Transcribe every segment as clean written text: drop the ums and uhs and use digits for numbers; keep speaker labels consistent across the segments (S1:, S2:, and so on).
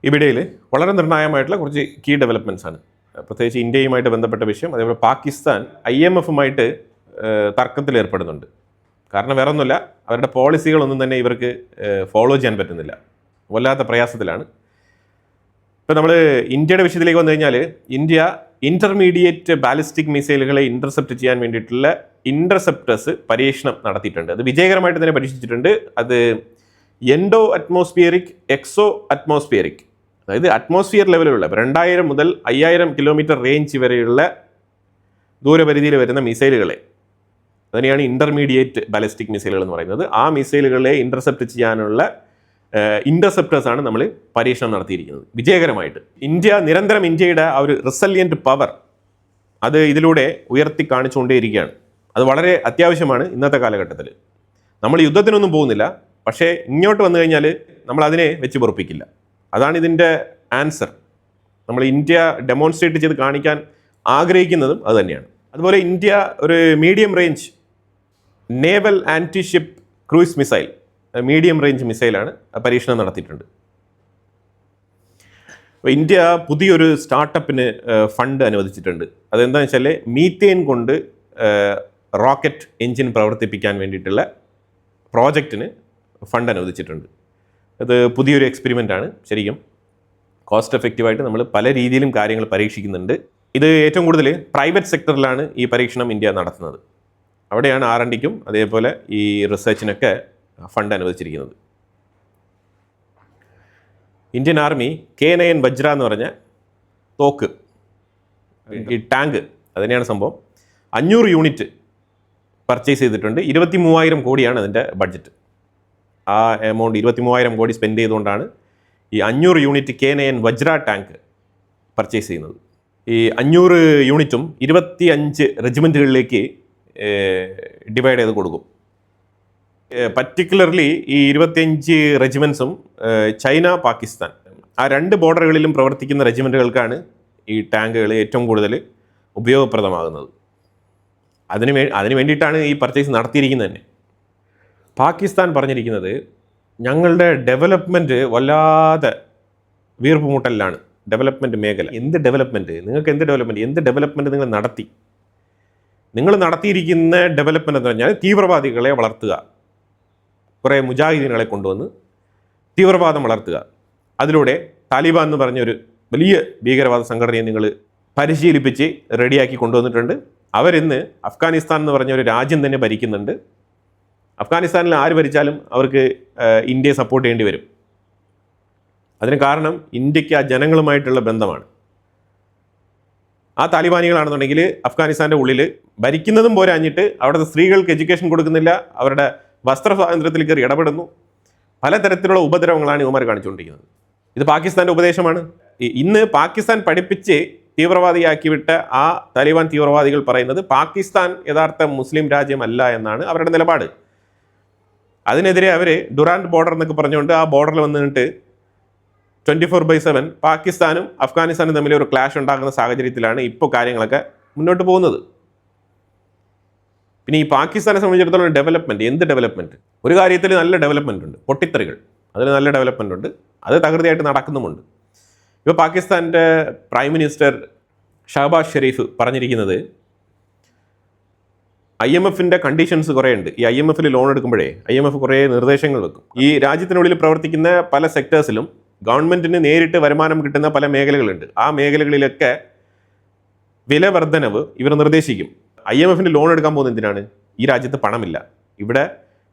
S1: ഇവിടയിൽ വളരെ നിർണായകമായിട്ടുള്ള കുറച്ച് key developments ആണ്. പ്രത്യേകിച്ച് ഇന്ത്യയുമായിട്ട് ബന്ധപ്പെട്ട വിഷയം. അതേപോലെ പാകിസ്ഥാൻ IMFുമായിട്ട് തർക്കത്തിൽ ഏർപ്പെടുന്നുണ്ട്. കാരണം വേറെ ഒന്നുമില്ല, അവരുടെ പോളിസികളൊന്നും തന്നെ ഇവർക്ക് ഫോളോ ചെയ്യാൻ പറ്റുന്നില്ല. വല്ലാത്ത പ്രയാസത്തിലാണ്. ഇപ്പോൾ നമ്മൾ ഇന്ത്യയുടെ വിഷയത്തിലേക്ക് വന്നു കഴിഞ്ഞാൽ, ഇന്ത്യ ഇൻ്റർമീഡിയറ്റ് ബാലിസ്റ്റിക് മിസൈലുകളെ ഇൻ്റർസെപ്റ്റ് ചെയ്യാൻ വേണ്ടിയിട്ടുള്ള ഇൻ്റർസെപ്റ്റേഴ്സ് പരീക്ഷണം നടത്തിയിട്ടുണ്ട്. അത് വിജയകരമായിട്ട് തന്നെ പരീക്ഷിച്ചിട്ടുണ്ട്. അത് എൻഡോ അറ്റ്മോസ്ഫിയറിക്, എക്സോ അറ്റ്മോസ്ഫിയറിക്, അതായത് അറ്റ്മോസ്ഫിയർ ലെവലിലുള്ള 2000 മുതൽ 5000 കിലോമീറ്റർ റേഞ്ച് വരെയുള്ള ദൂരപരിധിയിൽ വരുന്ന മിസൈലുകളെ, അതിനെയാണ് ഇൻ്റർമീഡിയറ്റ് ബാലിസ്റ്റിക് മിസൈലുകൾ എന്ന് പറയുന്നത്. ആ മിസൈലുകളെ ഇൻ്റർസെപ്റ്റ് ചെയ്യാനുള്ള ഇൻ്റർസെപ്റ്റേഴ്സാണ് നമ്മൾ പരീക്ഷണം നടത്തിയിരിക്കുന്നത് വിജയകരമായിട്ട്. ഇന്ത്യയുടെ ആ ഒരു റിസല്യൻറ്റ് പവർ അത് ഇതിലൂടെ ഉയർത്തി കാണിച്ചുകൊണ്ടേയിരിക്കുകയാണ്. അത് വളരെ അത്യാവശ്യമാണ് ഇന്നത്തെ കാലഘട്ടത്തിൽ. നമ്മൾ യുദ്ധത്തിനൊന്നും പോകുന്നില്ല, പക്ഷേ ഇങ്ങോട്ട് വന്നു കഴിഞ്ഞാൽ നമ്മൾ അതിനെ വെച്ച് പൊറുപ്പിക്കില്ല. അതാണ് ഇതിൻ്റെ ആൻസർ. നമ്മൾ ഇന്ത്യ ഡെമോൺസ്ട്രേറ്റ് ചെയ്ത് കാണിക്കാൻ ആഗ്രഹിക്കുന്നതും അത് തന്നെയാണ്. അതുപോലെ ഇന്ത്യ ഒരു medium range naval antiship cruise missile, medium range മിസൈലാണ് പരീക്ഷണം നടത്തിയിട്ടുണ്ട്. അപ്പോൾ ഇന്ത്യ പുതിയൊരു സ്റ്റാർട്ടപ്പിന് ഫണ്ട് അനുവദിച്ചിട്ടുണ്ട്. അതെന്താണെന്ന് വെച്ചാൽ മീത്തേൻ കൊണ്ട് റോക്കറ്റ് എഞ്ചിൻ പ്രവർത്തിപ്പിക്കാൻ വേണ്ടിയിട്ടുള്ള പ്രോജക്റ്റിന് ഫണ്ട് അനുവദിച്ചിട്ടുണ്ട്. അത് പുതിയൊരു എക്സ്പെരിമെൻ്റ് ആണ്. ശരിക്കും കോസ്റ്റ് എഫക്റ്റീവായിട്ട് നമ്മൾ പല രീതിയിലും കാര്യങ്ങൾ പരീക്ഷിക്കുന്നുണ്ട്. ഇത് ഏറ്റവും കൂടുതൽ പ്രൈവറ്റ് സെക്ടറിലാണ് ഈ പരീക്ഷണം ഇന്ത്യ നടത്തുന്നത്. അവിടെയാണ് R&Dക്കും അതേപോലെ ഈ റിസർച്ചിനൊക്കെ ഫണ്ട് അനുവദിച്ചിരിക്കുന്നത്. ഇന്ത്യൻ ആർമി K9 വജ്ര എന്ന് പറഞ്ഞ തോക്ക്, ഈ ടാങ്ക്, അതുതന്നെയാണ് സംഭവം, 500 യൂണിറ്റ് പർച്ചേസ് ചെയ്തിട്ടുണ്ട്. 23,000 കോടിയാണ് അതിൻ്റെ ബഡ്ജറ്റ്. ആ എമൗണ്ട് 23,000 കോടി സ്പെൻഡ് ചെയ്തുകൊണ്ടാണ് ഈ 500 യൂണിറ്റ് K9 വജ്ര ടാങ്ക് പർച്ചേസ് ചെയ്യുന്നത്. ഈ 500 യൂണിറ്റും 25 റെജിമെൻറ്റുകളിലേക്ക് ഡിവൈഡ് ചെയ്ത് കൊടുക്കും. പർട്ടിക്കുലർലി ഈ 25 റെജിമെൻറ്റ്സും ചൈന, പാകിസ്ഥാൻ, ആ 2 ബോർഡറുകളിലും പ്രവർത്തിക്കുന്ന റെജിമെൻറ്റുകൾക്കാണ് ഈ ടാങ്കുകൾ ഏറ്റവും കൂടുതൽ ഉപയോഗപ്രദമാകുന്നത്. അതിന് വേണ്ടിയിട്ടാണ് ഈ പർച്ചേസ് നടത്തിയിരിക്കുന്നത് തന്നെ. പാകിസ്ഥാൻ പറഞ്ഞിരിക്കുന്നത്, ഞങ്ങളുടെ ഡെവലപ്മെൻറ്റ് വല്ലാതെ വീർപ്പുമുട്ടലിലാണ്. ഡെവലപ്മെൻറ്റ് മേഖല, എന്ത് ഡെവലപ്മെൻറ്റ്, നിങ്ങൾക്ക് എന്ത് ഡെവലപ്മെൻറ്റ് നിങ്ങൾ നടത്തി? നിങ്ങൾ നടത്തിയിരിക്കുന്ന ഡെവലപ്മെൻറ്റ് എന്ന് പറഞ്ഞാൽ തീവ്രവാദികളെ വളർത്തുക, കുറേ മുജാഹിദീനുകളെ കൊണ്ടുവന്ന് തീവ്രവാദം വളർത്തുക. അതിലൂടെ താലിബാൻ എന്ന് പറഞ്ഞൊരു വലിയ ഭീകരവാദ സംഘടനയെ നിങ്ങൾ പരിശീലിപ്പിച്ച് റെഡിയാക്കി കൊണ്ടുവന്നിട്ടുണ്ട്. അവരിന്ന് അഫ്ഗാനിസ്ഥാൻ എന്ന് പറഞ്ഞ ഒരു രാജ്യം തന്നെ ഭരിക്കുന്നുണ്ട്. അഫ്ഗാനിസ്ഥാനിൽ ആര് ഭരിച്ചാലും അവർക്ക് ഇന്ത്യയെ സപ്പോർട്ട് ചെയ്യേണ്ടി വരും. അതിന് കാരണം ഇന്ത്യക്ക് ആ ജനങ്ങളുമായിട്ടുള്ള ബന്ധമാണ്. ആ താലിബാനികളാണെന്നുണ്ടെങ്കിൽ അഫ്ഗാനിസ്ഥാൻ്റെ ഉള്ളിൽ ഭരിക്കുന്നതും പോരാഞ്ഞിട്ട് അവിടുത്തെ സ്ത്രീകൾക്ക് എഡ്യൂക്കേഷൻ കൊടുക്കുന്നില്ല, അവരുടെ വസ്ത്ര സ്വാതന്ത്ര്യത്തിൽ കയറി ഇടപെടുന്നു. പലതരത്തിലുള്ള ഉപദ്രവങ്ങളാണ് ഇവന്മാർ കാണിച്ചുകൊണ്ടിരിക്കുന്നത്. ഇത് പാകിസ്ഥാൻ്റെ ഉപദേശമാണ്. ഇന്ന് പാകിസ്ഥാൻ പഠിപ്പിച്ച് തീവ്രവാദിയാക്കി വിട്ട ആ താലിബാൻ തീവ്രവാദികൾ പറയുന്നത് പാകിസ്ഥാൻ യഥാർത്ഥ മുസ്ലിം രാജ്യമല്ല എന്നാണ് അവരുടെ നിലപാട്. അതിനെതിരെ അവർ ഡുറാൻഡ് ബോർഡർ എന്നൊക്കെ പറഞ്ഞുകൊണ്ട് ആ ബോർഡറിൽ വന്നിട്ട് 24/7 പാകിസ്ഥാനും അഫ്ഗാനിസ്ഥാനും തമ്മിൽ ഒരു ക്ലാഷ് ഉണ്ടാകുന്ന സാഹചര്യത്തിലാണ് ഇപ്പോൾ കാര്യങ്ങളൊക്കെ മുന്നോട്ട് പോകുന്നത്. പിന്നെ ഈ പാകിസ്ഥാനെ സംബന്ധിച്ചിടത്തോളം ഡെവലപ്മെൻറ്റ്, എന്ത് ഡെവലപ്മെൻറ്റ്? ഒരു കാര്യത്തിൽ നല്ല ഡെവലപ്മെൻ്റ് ഉണ്ട്, പൊട്ടിത്തെറികൾ, അതിൽ നല്ല ഡെവലപ്മെൻ്റ് ഉണ്ട്, അത് തകൃതിയായിട്ട് നടക്കുന്നുമുണ്ട്. ഇപ്പോൾ പാകിസ്ഥാൻ്റെ പ്രൈം മിനിസ്റ്റർ ഷഹബാസ് ഷെരീഫ് പറഞ്ഞിരിക്കുന്നത്, IMFിൻ്റെ കണ്ടീഷൻസ് കുറേ ഉണ്ട്. ഈ IMFിൽ ലോൺ എടുക്കുമ്പോഴേ IMF കുറേ നിർദ്ദേശങ്ങൾ വെക്കും. ഈ രാജ്യത്തിനുള്ളിൽ പ്രവർത്തിക്കുന്ന പല സെക്ടേഴ്സിലും ഗവൺമെൻറ്റിന് നേരിട്ട് വരുമാനം കിട്ടുന്ന പല മേഖലകളുണ്ട്. ആ മേഖലകളിലൊക്കെ വില വർധനവ് ഇവർ നിർദ്ദേശിക്കും. IMFിൻ്റെ ലോൺ എടുക്കാൻ പോകുന്നത് എന്തിനാണ്? ഈ രാജ്യത്ത് പണമില്ല, ഇവിടെ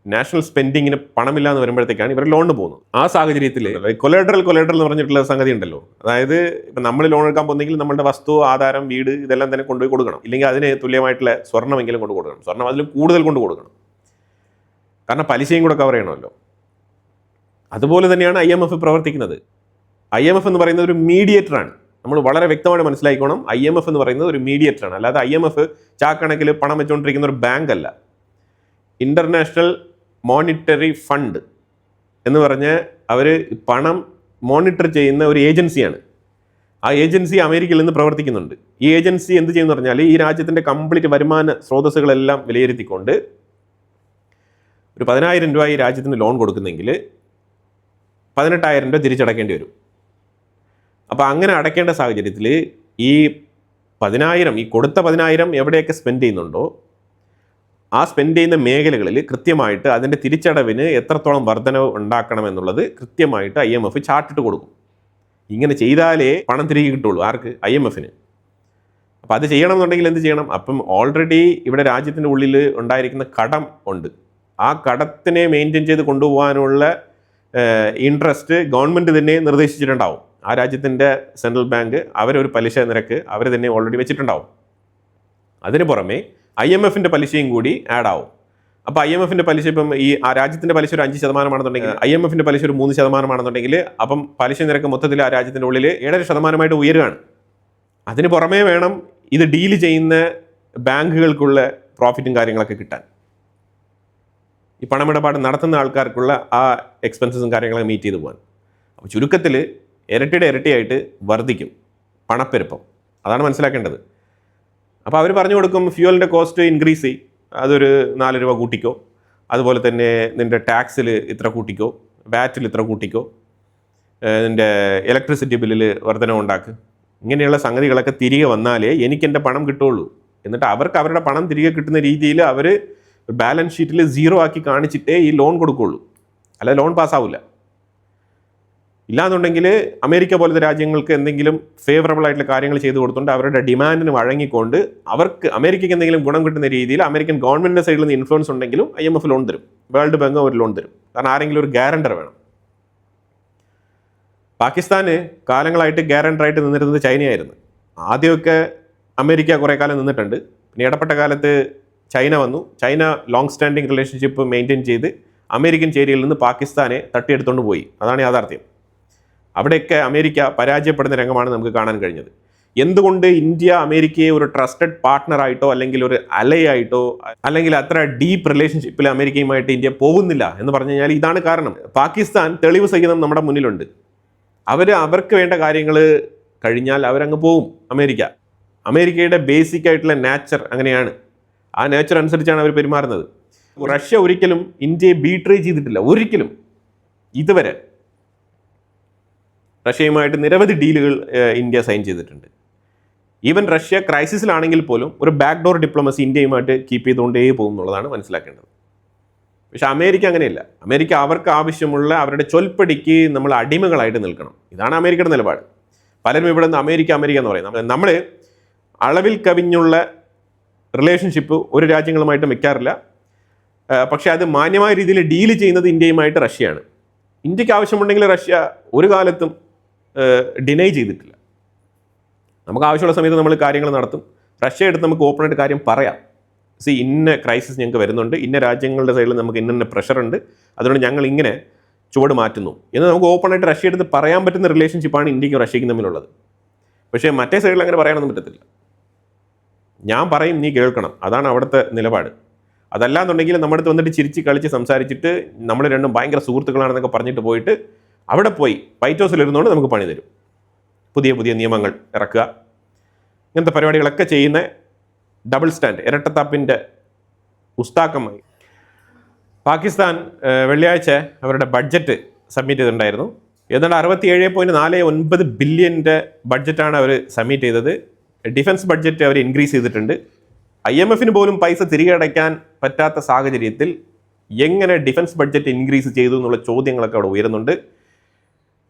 S1: നാഷണൽ സ്പെൻഡിങ്ങിന് പണമില്ല എന്ന് വരുമ്പോഴത്തേക്കാണ് ഇവർ ലോണിന് പോകുന്നത്. ആ സാഹചര്യത്തിൽ കൊലേട്രൽ എന്ന് പറഞ്ഞിട്ടുള്ള സംഗതി ഉണ്ടല്ലോ. അതായത് ഇപ്പം നമ്മൾ ലോൺ എടുക്കാൻ പോകുന്നെങ്കിൽ നമ്മളുടെ വസ്തു, ആധാരം, വീട് ഇതെല്ലാം തന്നെ കൊണ്ടുപോയി കൊടുക്കണം. ഇല്ലെങ്കിൽ അതിന് തുല്യമായിട്ടുള്ള സ്വർണ്ണമെങ്കിലും കൊണ്ട് കൊടുക്കണം. സ്വർണ്ണം അതിൽ കൂടുതൽ കൊണ്ട് കൊടുക്കണം, കാരണം പലിശയും കൂടെ കവർ ചെയ്യണമല്ലോ. അതുപോലെ തന്നെയാണ് IMF പ്രവർത്തിക്കുന്നത്. IMF എന്ന് പറയുന്നത് ഒരു മീഡിയേറ്ററാണ്. നമ്മൾ വളരെ വ്യക്തമായിട്ട് മനസ്സിലാക്കണം, IMF എന്ന് പറയുന്നത് ഒരു മീഡിയേറ്ററാണ്. അല്ലാതെ IMF ചാക്കണക്കിൽ പണം വെച്ചുകൊണ്ടിരിക്കുന്ന ഒരു ബാങ്ക് അല്ല. ഇൻ്റർനാഷണൽ മോണിറ്ററി ഫണ്ട് എന്ന് പറഞ്ഞ് അവർ പണം മോണിറ്റർ ചെയ്യുന്ന ഒരു ഏജൻസിയാണ്. ആ ഏജൻസി അമേരിക്കയിൽ നിന്ന് പ്രവർത്തിക്കുന്നുണ്ട്. ഈ ഏജൻസി എന്ത് ചെയ്യുന്നു പറഞ്ഞാൽ, ഈ രാജ്യത്തിൻ്റെ കംപ്ലീറ്റ് വരുമാന സ്രോതസ്സുകളെല്ലാം വിലയിരുത്തിക്കൊണ്ട് ഒരു 10,000 രൂപ ഈ രാജ്യത്തിന് ലോൺ കൊടുക്കുന്നെങ്കിൽ 18,000 രൂപ തിരിച്ചടക്കേണ്ടി വരും. അപ്പോൾ അങ്ങനെ അടയ്ക്കേണ്ട സാഹചര്യത്തിൽ ഈ 10,000 ഈ കൊടുത്ത 10,000 എവിടെയൊക്കെ സ്പെൻഡ് ചെയ്യുന്നുണ്ടോ ആ സ്പെൻഡ് ചെയ്യുന്ന മേഖലകളിൽ കൃത്യമായിട്ട് അതിൻ്റെ തിരിച്ചടവിന് എത്രത്തോളം വർധനവ് ഉണ്ടാക്കണമെന്നുള്ളത് കൃത്യമായിട്ട് IMF ചാർട്ടിട്ട് കൊടുക്കും. ഇങ്ങനെ ചെയ്താലേ പണം തിരികെ കിട്ടുള്ളൂ. ആർക്ക്? IMFന്. അപ്പോൾ അത് ചെയ്യണമെന്നുണ്ടെങ്കിൽ എന്ത് ചെയ്യണം? അപ്പം ഓൾറെഡി ഇവിടെ രാജ്യത്തിൻ്റെ ഉള്ളിൽ ഉണ്ടായിരിക്കുന്ന കടം ഉണ്ട്. ആ കടത്തിനെ മെയിൻറ്റെയിൻ ചെയ്ത് കൊണ്ടുപോകാനുള്ള ഇൻട്രസ്റ്റ് ഗവൺമെൻറ് തന്നെ നിർദ്ദേശിച്ചിട്ടുണ്ടാവും. ആ രാജ്യത്തിൻ്റെ സെൻട്രൽ ബാങ്ക് അവരൊരു പലിശ നിരക്ക് അവർ തന്നെ ഓൾറെഡി വെച്ചിട്ടുണ്ടാവും. അതിന് പുറമെ IMFൻ്റെ പലിശയും കൂടി ആഡ് ആവും. അപ്പോൾ IMFൻ്റെ പലിശ ഇപ്പം ആ രാജ്യത്തിൻ്റെ പലിശ ഒരു 5% IMFൻ്റെ പലിശ ഒരു 3% അപ്പം പലിശ നിരക്ക് മൊത്തത്തിൽ ആ രാജ്യത്തിൻ്റെ ഉള്ളിൽ 7.5% ഉയരുകയാണ്. അതിന് പുറമേ വേണം ഇത് ഡീല് ചെയ്യുന്ന ബാങ്കുകൾക്കുള്ള പ്രോഫിറ്റും കാര്യങ്ങളൊക്കെ കിട്ടാൻ. ഈ പണമിടപാട് നടത്തുന്ന ആൾക്കാർക്കുള്ള ആ എക്സ്പെൻസസും കാര്യങ്ങളൊക്കെ മീറ്റ് ചെയ്ത് പോകാൻ. അപ്പോൾ ചുരുക്കത്തിൽ ഇരട്ടിയായിട്ട് വർദ്ധിക്കും പണപ്പെരുപ്പം. അതാണ് മനസ്സിലാക്കേണ്ടത്. അപ്പോൾ അവർ പറഞ്ഞു കൊടുക്കും ഫ്യൂവലിൻ്റെ കോസ്റ്റ് ഇൻക്രീസ് ചെയ്യും, അതൊരു 4 രൂപ കൂട്ടിക്കോ, അതുപോലെ തന്നെ നിൻ്റെ ടാക്സിൽ ഇത്ര കൂട്ടിക്കോ, വാറ്റിൽ ഇത്ര കൂട്ടിക്കോ, നിൻ്റെ ഇലക്ട്രിസിറ്റി ബില്ലിൽ വർധന ഉണ്ടാക്ക്. ഇങ്ങനെയുള്ള സംഗതികളൊക്കെ തിരികെ വന്നാലേ എനിക്കെൻ്റെ പണം കിട്ടുള്ളൂ. എന്നിട്ട് അവർക്ക് അവരുടെ പണം തിരികെ കിട്ടുന്ന രീതിയിൽ അവർ ബാലൻസ് ഷീറ്റിൽ 0 ആക്കി കാണിച്ചിട്ടേ ഈ ലോൺ കൊടുക്കുകയുള്ളൂ. അല്ലാതെ ലോൺ പാസ്സാവില്ല. ഇല്ലാന്നുണ്ടെങ്കിൽ അമേരിക്ക പോലത്തെ രാജ്യങ്ങൾക്ക് എന്തെങ്കിലും ഫേവറബിൾ ആയിട്ടുള്ള കാര്യങ്ങൾ ചെയ്തു കൊടുത്തുകൊണ്ട് അവരുടെ ഡിമാൻഡിന് വഴങ്ങിക്കൊണ്ട് അവർക്ക് അമേരിക്കയ്ക്ക് എന്തെങ്കിലും ഗുണം കിട്ടുന്ന രീതിയിൽ അമേരിക്കൻ ഗവൺമെൻറ്റിൻ്റെ സൈഡിൽ നിന്ന് ഇൻഫ്ലുവൻസ് ഉണ്ടെങ്കിലും IMF ലോൺ തരും, വേൾഡ് ബാങ്ക് ഒരു ലോൺ തരും. കാരണം ആരെങ്കിലും ഒരു ഗ്യാരണ്ടർ വേണം. പാകിസ്ഥാന് കാലങ്ങളായിട്ട് ഗ്യാരണ്ടറായിട്ട് നിന്നിരുന്നത് ചൈനയായിരുന്നു. ആദ്യമൊക്കെ അമേരിക്ക കുറേ കാലം നിന്നിട്ടുണ്ട്. പിന്നെ ഇടപെട്ട കാലത്ത് ചൈന വന്നു. China long standing relationship maintain ചെയ്ത് അമേരിക്കൻ ചേരിയിൽ നിന്ന് പാകിസ്ഥാനെ തട്ടിയെടുത്തുകൊണ്ട് പോയി. അതാണ് യാഥാർത്ഥ്യം. അവിടെയൊക്കെ അമേരിക്ക പരാജയപ്പെടുന്ന രംഗമാണ് നമുക്ക് കാണാൻ കഴിഞ്ഞത്. എന്തുകൊണ്ട് ഇന്ത്യ അമേരിക്കയെ ഒരു ട്രസ്റ്റഡ് പാർട്ട്ണറായിട്ടോ അല്ലെങ്കിൽ ഒരു അലയായിട്ടോ അല്ലെങ്കിൽ അത്ര ഡീപ്പ് റിലേഷൻഷിപ്പിൽ അമേരിക്കയുമായിട്ട് ഇന്ത്യ പോകുന്നില്ല എന്ന് പറഞ്ഞു കഴിഞ്ഞാൽ ഇതാണ് കാരണം. പാകിസ്ഥാൻ തെളിവ് സഹിതം നമ്മുടെ മുന്നിലുണ്ട്. അവർക്ക് വേണ്ട കാര്യങ്ങൾ കഴിഞ്ഞാൽ അവരങ്ങ് പോവും. അമേരിക്കയുടെ ബേസിക് ആയിട്ടുള്ള നേച്ചർ അങ്ങനെയാണ്. ആ നേച്ചർ അനുസരിച്ചാണ് അവർ പെരുമാറുന്നത്. റഷ്യ ഒരിക്കലും ഇന്ത്യയെ ബീട്രേ ചെയ്തിട്ടില്ല, ഒരിക്കലും ഇതുവരെ. റഷ്യയുമായിട്ട് നിരവധി ഡീലുകൾ ഇന്ത്യ സൈൻ ചെയ്തിട്ടുണ്ട്. ഈവൻ റഷ്യ ക്രൈസിസിലാണെങ്കിൽ പോലും ഒരു ബാക്ക് ഡോർ ഡിപ്ലോമസി ഇന്ത്യയുമായിട്ട് കീപ്പ് ചെയ്തുകൊണ്ടേ പോകും എന്നുള്ളതാണ് മനസ്സിലാക്കേണ്ടത്. പക്ഷെ അമേരിക്ക അങ്ങനെയല്ല. അമേരിക്ക അവർക്ക് ആവശ്യമുള്ള അവരുടെ ചൊൽപ്പടിക്ക് നമ്മൾ അടിമകളായിട്ട് നിൽക്കണം. ഇതാണ് അമേരിക്കയുടെ നിലപാട്. പലരും ഇവിടെ നിന്ന് അമേരിക്ക എന്ന് പറയും. നമ്മൾ അളവിൽ കവിഞ്ഞുള്ള റിലേഷൻഷിപ്പ് ഒരു രാജ്യങ്ങളുമായിട്ടും വെക്കാറില്ല. പക്ഷേ അത് മാന്യമായ രീതിയിൽ ഡീല് ചെയ്യുന്നത് ഇന്ത്യയുമായിട്ട് റഷ്യയാണ്. ഇന്ത്യക്ക് ആവശ്യമുണ്ടെങ്കിൽ റഷ്യ ഒരു കാലത്തും ഡിനൈ ചെയ്തിട്ടില്ല. നമുക്ക് ആവശ്യമുള്ള സമയത്ത് നമ്മൾ കാര്യങ്ങൾ നടത്തും. റഷ്യ എടുത്ത് നമുക്ക് ഓപ്പണായിട്ട് കാര്യം പറയാം. ഇന്ന ക്രൈസിസ് ഞങ്ങൾക്ക് വരുന്നുണ്ട്, ഇന്ന രാജ്യങ്ങളുടെ സൈഡിൽ നമുക്ക് ഇന്ന പ്രഷർ ഉണ്ട്, അതുകൊണ്ട് ഞങ്ങൾ ഇങ്ങനെ ചുവട് മാറ്റുന്നു എന്ന് നമുക്ക് ഓപ്പണായിട്ട് റഷ്യ എടുത്ത് പറയാൻ പറ്റുന്ന റിലേഷൻഷിപ്പാണ് ഇന്ത്യക്കും റഷ്യയ്ക്കും തമ്മിലുള്ളത്. പക്ഷേ മറ്റേ സൈഡിൽ അങ്ങനെ പറയാനൊന്നും പറ്റത്തില്ല. ഞാൻ പറയും, നീ കേൾക്കണം. അതാണ് അവിടുത്തെ നിലപാട്. അതല്ലാന്നുണ്ടെങ്കിൽ നമ്മുടെ അടുത്ത് വന്നിട്ട് ചിരിച്ച് കളിച്ച് സംസാരിച്ചിട്ട് നമ്മൾ രണ്ടും ഭയങ്കര സുഹൃത്തുക്കളാണെന്നൊക്കെ പറഞ്ഞിട്ട് പോയിട്ട് അവിടെ പോയി വൈറ്റ് ഹൗസിലിരുന്നുകൊണ്ട് നമുക്ക് പണി തരും. പുതിയ നിയമങ്ങൾ ഇറക്കുക, ഇങ്ങനത്തെ പരിപാടികളൊക്കെ ചെയ്യുന്ന ഡബിൾ സ്റ്റാൻഡ്, ഇരട്ടത്താപ്പിൻ്റെ ഉസ്താക്കമായി. പാകിസ്ഥാൻ വെള്ളിയാഴ്ച അവരുടെ ബഡ്ജറ്റ് സബ്മിറ്റ് ചെയ്തിട്ടുണ്ടായിരുന്നു. ഏതാണ്ട് 67.49 ബില്യൻ്റെ ബഡ്ജറ്റാണ് അവർ സബ്മിറ്റ് ചെയ്തത്. ഡിഫൻസ് ബഡ്ജറ്റ് അവർ ഇൻക്രീസ് ചെയ്തിട്ടുണ്ട്. IMFന് പോലും പൈസ തിരികെ അടയ്ക്കാൻ പറ്റാത്ത സാഹചര്യത്തിൽ എങ്ങനെ ഡിഫൻസ് ബഡ്ജറ്റ് ഇൻക്രീസ് ചെയ്തു എന്നുള്ള ചോദ്യങ്ങളൊക്കെ അവിടെ ഉയരുന്നുണ്ട്.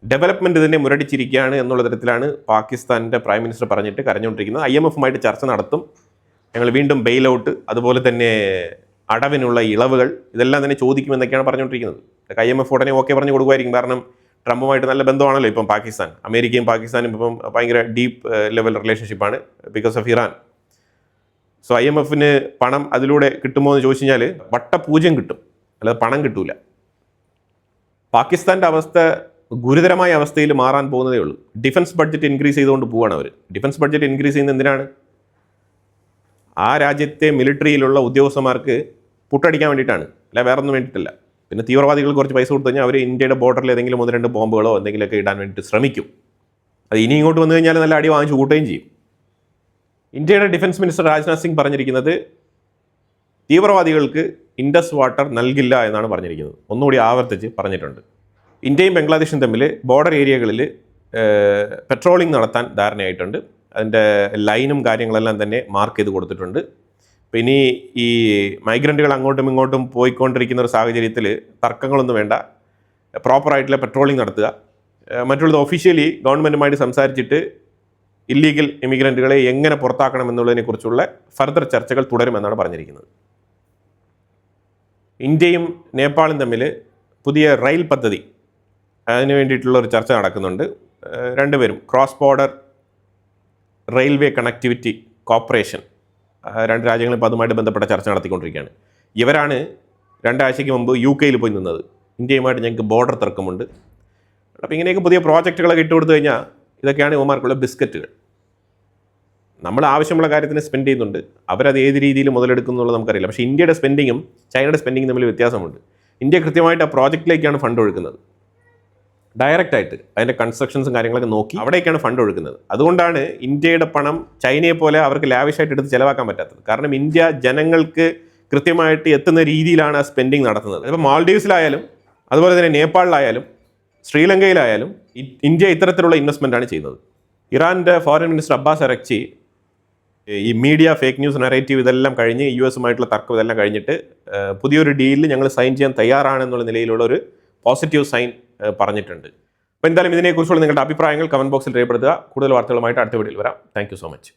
S1: ഡെവലപ്മെൻറ്റ് തന്നെ മുരടിച്ചിരിക്കുകയാണ് എന്നുള്ള തരത്തിലാണ് പാകിസ്ഥാൻ്റെ പ്രൈം മിനിസ്റ്റർ പറഞ്ഞിട്ട് കരഞ്ഞുകൊണ്ടിരിക്കുന്നത്. IMFുമായിട്ട് ചർച്ച നടത്തും, ഞങ്ങൾ വീണ്ടും ബെയിൽ ഔട്ട്, അതുപോലെ തന്നെ അടവിനുള്ള ഇളവുകൾ, ഇതെല്ലാം തന്നെ ചോദിക്കുമെന്നൊക്കെയാണ് പറഞ്ഞുകൊണ്ടിരിക്കുന്നത്. IMF ഉടനെ ഓക്കെ പറഞ്ഞു കൊടുക്കുമായിരിക്കും. കാരണം ട്രംപുമായിട്ട് നല്ല ബന്ധമാണല്ലോ ഇപ്പം പാകിസ്ഥാൻ. അമേരിക്കയും പാകിസ്ഥാനും ഇപ്പം ഭയങ്കര ഡീപ്പ് ലെവൽ റിലേഷൻഷിപ്പാണ് ബിക്കോസ് ഓഫ് ഇറാൻ. സോ IMFന് പണം അതിലൂടെ കിട്ടുമോ എന്ന് ചോദിച്ചു കഴിഞ്ഞാൽ വട്ടപൂജ്യം കിട്ടും, അല്ലാതെ പണം കിട്ടൂല. പാകിസ്ഥാൻ്റെ അവസ്ഥ ഗുരുതരമായ അവസ്ഥയിൽ മാറാൻ പോകുന്നതേ ഉള്ളൂ. ഡിഫൻസ് ബഡ്ജറ്റ് ഇൻക്രീസ് ചെയ്തുകൊണ്ട് പോവുകയാണ് അവർ. ഡിഫൻസ് ബഡ്ജറ്റ് ഇൻക്രീസ് ചെയ്യുന്നത് എന്തിനാണ്? ആ രാജ്യത്തെ മിലിറ്ററിയിലുള്ള ഉദ്യോഗസ്ഥന്മാർക്ക് പുട്ടടിക്കാൻ വേണ്ടിയിട്ടാണ്, അല്ല വേറെ ഒന്നും വേണ്ടിയിട്ടല്ല. പിന്നെ തീവ്രവാദികൾ കുറച്ച് പൈസ കൊടുത്തു കഴിഞ്ഞാൽ അവർ ഇന്ത്യയുടെ ബോർഡറിൽ ഏതെങ്കിലും 1-2 ബോംബുകളോ എന്തെങ്കിലുമൊക്കെ ഇടാൻ വേണ്ടിയിട്ട് ശ്രമിക്കും. അത് ഇനി ഇങ്ങോട്ട് വന്നു കഴിഞ്ഞാൽ നല്ല അടി വാങ്ങിച്ച് കൂട്ടുകയും ചെയ്യും. ഇന്ത്യയുടെ ഡിഫൻസ് മിനിസ്റ്റർ രാജ്നാഥ് സിംഗ് പറഞ്ഞിരിക്കുന്നത് തീവ്രവാദികൾക്ക് ഇൻഡസ് വാട്ടർ നൽകില്ല എന്നാണ് പറഞ്ഞിരിക്കുന്നത്. ഒന്നുകൂടി ആവർത്തിച്ച് പറഞ്ഞിട്ടുണ്ട്. ഇന്ത്യയും ബംഗ്ലാദേശും തമ്മിൽ ബോർഡർ ഏരിയകളിൽ പെട്രോളിംഗ് നടത്താൻ ധാരണയായിട്ടുണ്ട്. അതിൻ്റെ ലൈനും കാര്യങ്ങളെല്ലാം തന്നെ മാർക്ക് ചെയ്ത് കൊടുത്തിട്ടുണ്ട്. പിന്നെ ഈ മൈഗ്രൻറ്റുകൾ അങ്ങോട്ടും ഇങ്ങോട്ടും പോയിക്കൊണ്ടിരിക്കുന്ന ഒരു സാഹചര്യത്തിൽ തർക്കങ്ങളൊന്നും വേണ്ട, പ്രോപ്പറായിട്ടുള്ള പെട്രോളിംഗ് നടത്തുക. മറ്റുള്ളത് ഒഫീഷ്യലി ഗവൺമെൻറ്റുമായിട്ട് സംസാരിച്ചിട്ട് ഇല്ലീഗൽ ഇമിഗ്രൻറ്റുകളെ എങ്ങനെ പുറത്താക്കണം എന്നുള്ളതിനെക്കുറിച്ചുള്ള ഫർദർ ചർച്ചകൾ തുടരുമെന്നാണ് പറഞ്ഞിരിക്കുന്നത്. ഇന്ത്യയും നേപ്പാളും തമ്മിൽ പുതിയ റെയിൽ പദ്ധതി, അതിന് വേണ്ടിയിട്ടുള്ള ഒരു ചർച്ച നടക്കുന്നുണ്ട്. രണ്ടുപേരും cross border railway connectivity corporation, രണ്ട് രാജ്യങ്ങളും ഇപ്പോൾ അതുമായിട്ട് ബന്ധപ്പെട്ട ചർച്ച നടത്തിക്കൊണ്ടിരിക്കുകയാണ്. ഇവരാണ് 2 ആഴ്ചയ്ക്ക് മുമ്പ് UK പോയി നിന്നത്. ഇന്ത്യയുമായിട്ട് ഞങ്ങൾക്ക് ബോർഡർ തർക്കമുണ്ട്. അപ്പോൾ ഇങ്ങനെയൊക്കെ പുതിയ പ്രോജക്റ്റുകളൊക്കെ ഇട്ട് കൊടുത്തു കഴിഞ്ഞാൽ ഇതൊക്കെയാണ് ഇവന്മാർക്കുള്ള ബിസ്ക്കറ്റുകൾ. നമ്മൾ ആവശ്യമുള്ള കാര്യത്തിന് സ്പെൻഡ് ചെയ്യുന്നുണ്ട്, അവരത് ഏത് രീതിയിൽ മുതലെടുക്കുന്നു എന്നുള്ളത് നമുക്കറിയില്ല. പക്ഷേ ഇന്ത്യയുടെ സ്പെൻഡിങ്ങും ചൈനയുടെ സ്പെൻഡിങ്ങും തമ്മിൽ വ്യത്യാസമുണ്ട്. ഇന്ത്യ കൃത്യമായിട്ട് ആ പ്രോജക്റ്റിലേക്കാണ് ഫണ്ട് ഒഴുക്കുന്നത്, ഡയറക്റ്റായിട്ട് അതിൻ്റെ കൺസ്ട്രക്ഷൻസും കാര്യങ്ങളൊക്കെ നോക്കി അവിടേക്കാണ് ഫണ്ട് ഒഴുക്കുന്നത്. അതുകൊണ്ടാണ് ഇന്ത്യയുടെ പണം ചൈനയെ പോലെ അവർക്ക് ലാവിഷായിട്ട് എടുത്ത് ചിലവാക്കാൻ പറ്റാത്തത്. കാരണം ഇന്ത്യ ജനങ്ങൾക്ക് കൃത്യമായിട്ട് എത്തുന്ന രീതിയിലാണ് ആ സ്പെൻഡിങ് നടത്തുന്നത്. ഇപ്പോൾ മാൾഡീവ്സിലായാലും അതുപോലെ തന്നെ നേപ്പാളിലായാലും ശ്രീലങ്കയിലായാലും ഇന്ത്യ ഇത്തരത്തിലുള്ള ഇൻവെസ്റ്റ്മെൻറ്റാണ് ചെയ്യുന്നത്. ഇറാൻ്റെ ഫോറിൻ മിനിസ്റ്റർ അബ്ബാസ് അരക്ചി ഈ മീഡിയ ഫേക്ക് ന്യൂസ് നറേറ്റീവ് ഇതെല്ലാം കഴിഞ്ഞ് US-ഉമായിട്ടുള്ള തർക്കം ഇതെല്ലാം കഴിഞ്ഞിട്ട് പുതിയൊരു ഡീലിൽ ഞങ്ങൾ സൈൻ ചെയ്യാൻ തയ്യാറാണെന്നുള്ള നിലയിലുള്ള ഒരു പോസിറ്റീവ് സൈൻ പറഞ്ഞിട്ടുണ്ട്. അപ്പോൾ എന്തായാലും ഇതിനെക്കുറിച്ചുള്ള നിങ്ങളുടെ അഭിപ്രായങ്ങൾ കമൻറ്റ് ബോക്സിൽ രേഖപ്പെടുത്തുക. കൂടുതൽ വാർത്തകളുമായിട്ട് അടുത്ത വീഡിയോയിൽ വരാം. Thank you so much.